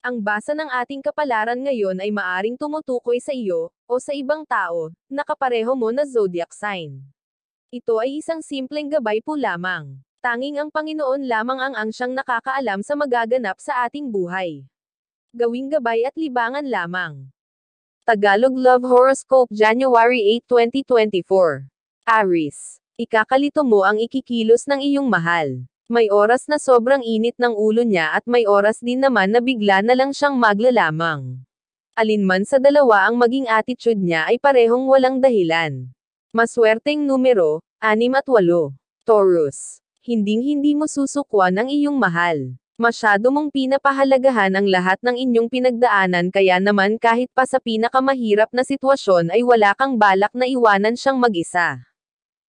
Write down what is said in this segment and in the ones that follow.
Ang basa ng ating kapalaran ngayon ay maaring tumutukoy sa iyo, o sa ibang tao, na kapareho mo na zodiac sign. Ito ay isang simpleng gabay po lamang. Tanging ang Panginoon lamang ang siyang nakakaalam sa magaganap sa ating buhay. Gawing gabay at libangan lamang. Tagalog Love Horoscope January 8, 2024. Aries. Ikakalito mo ang ikikilos ng iyong mahal. May oras na sobrang init ng ulo niya at may oras din naman na bigla na lang siyang maglalamang. Alinman sa dalawa ang maging attitude niya ay parehong walang dahilan. Maswerteng numero, 6 at 8. Taurus. Hinding-hindi mo susukwan ang iyong mahal. Masyado mong pinapahalagahan ang lahat ng inyong pinagdaanan kaya naman kahit pa sa pinakamahirap na sitwasyon ay wala kang balak na iwanan siyang mag-isa.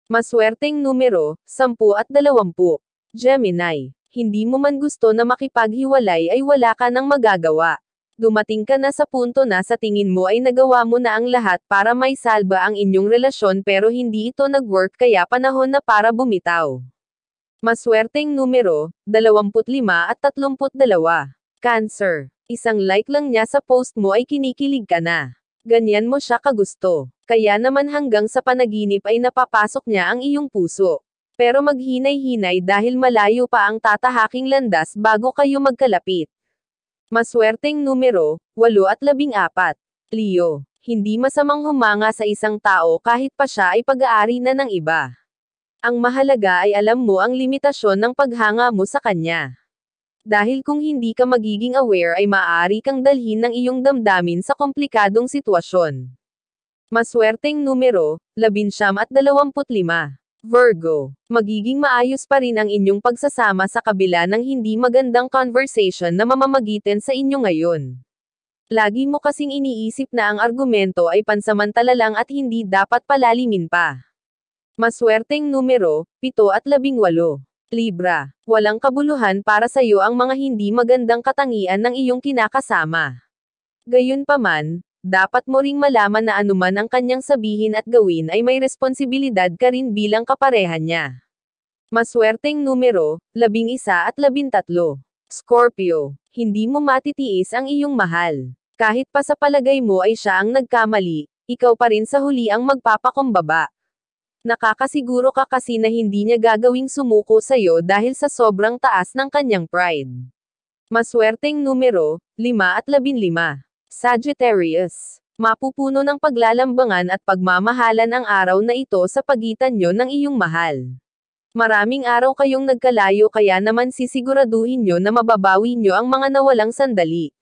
Maswerteng numero, 10 at 20. Gemini. Hindi mo man gusto na makipaghiwalay ay wala ka nang magagawa. Dumating ka na sa punto na sa tingin mo ay nagawa mo na ang lahat para may salba ang inyong relasyon pero hindi ito nag-work kaya panahon na para bumitaw. Maswerteng numero, 25 at 32. Cancer. Isang like lang niya sa post mo ay kinikilig ka na. Ganyan mo siya kagusto. Kaya naman hanggang sa panaginip ay napapasok niya ang iyong puso. Pero maghinay-hinay dahil malayo pa ang tatahaking landas bago kayo magkalapit. Maswerteng numero, 8 at 14. Leo. Hindi masamang humanga sa isang tao kahit pa siya ay pag-aari na ng iba. Ang mahalaga ay alam mo ang limitasyon ng paghanga mo sa kanya. Dahil kung hindi ka magiging aware ay maaari kang dalhin ng iyong damdamin sa komplikadong sitwasyon. Maswerteng numero, 19 at 25. Virgo. Magiging maayos pa rin ang inyong pagsasama sa kabila ng hindi magandang conversation na mamamagitan sa inyo ngayon. Lagi mo kasing iniisip na ang argumento ay pansamantala lang at hindi dapat palalimin pa. Maswerteng numero, 7 at 18. Libra. Walang kabuluhan para sa iyo ang mga hindi magandang katangian ng iyong kinakasama. Gayunpaman, dapat mo ring malaman na anuman ang kanyang sabihin at gawin ay may responsibilidad ka rin bilang kapareha niya. Maswerteng numero, 11 at 13. Scorpio. Hindi mo matitiis ang iyong mahal. Kahit pa sa palagay mo ay siya ang nagkamali, ikaw pa rin sa huli ang magpapakumbaba. Nakakasiguro ka kasi na hindi niya gagawing sumuko sa'yo dahil sa sobrang taas ng kanyang pride. Maswerteng numero, 5 at 15. Sagittarius. Mapupuno ng paglalambangan at pagmamahalan ang araw na ito sa pagitan nyo ng iyong mahal. Maraming araw kayong nagkalayo kaya naman sisiguraduhin nyo na mababawi nyo ang mga nawalang sandali.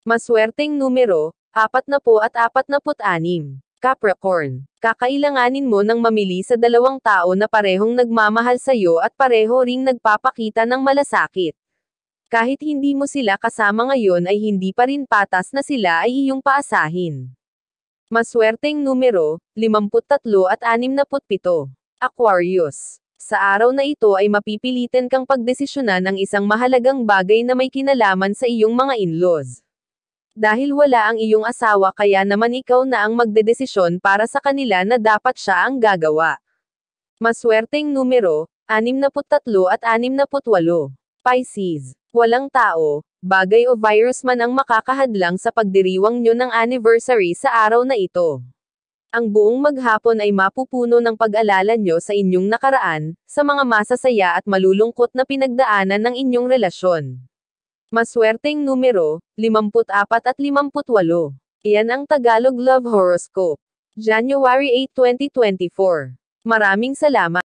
Maswerteng numero, 40 at 46. Capricorn. Kakailanganin mo ng mamili sa dalawang tao na parehong nagmamahal sa'yo at pareho ring nagpapakita ng malasakit. Kahit hindi mo sila kasama ngayon ay hindi pa rin patas na sila ay iyong paasahin. Maswerteng numero, 53 at 67. Aquarius. Sa araw na ito ay mapipilitin kang pagdesisyonan ng isang mahalagang bagay na may kinalaman sa iyong mga in-laws. Dahil wala ang iyong asawa kaya naman ikaw na ang magdedesisyon para sa kanila na dapat siya ang gagawa. Maswerteng numero, 63 at 68. Pisces. Walang tao, bagay o virus man ang makakahadlang sa pagdiriwang nyo ng anniversary sa araw na ito. Ang buong maghapon ay mapupuno ng pag-alala nyo sa inyong nakaraan, sa mga masasaya at malulungkot na pinagdaanan ng inyong relasyon. Maswerteng numero, 54 at 58. Iyan ang Tagalog Love Horoscope. January 8, 2024. Maraming salamat.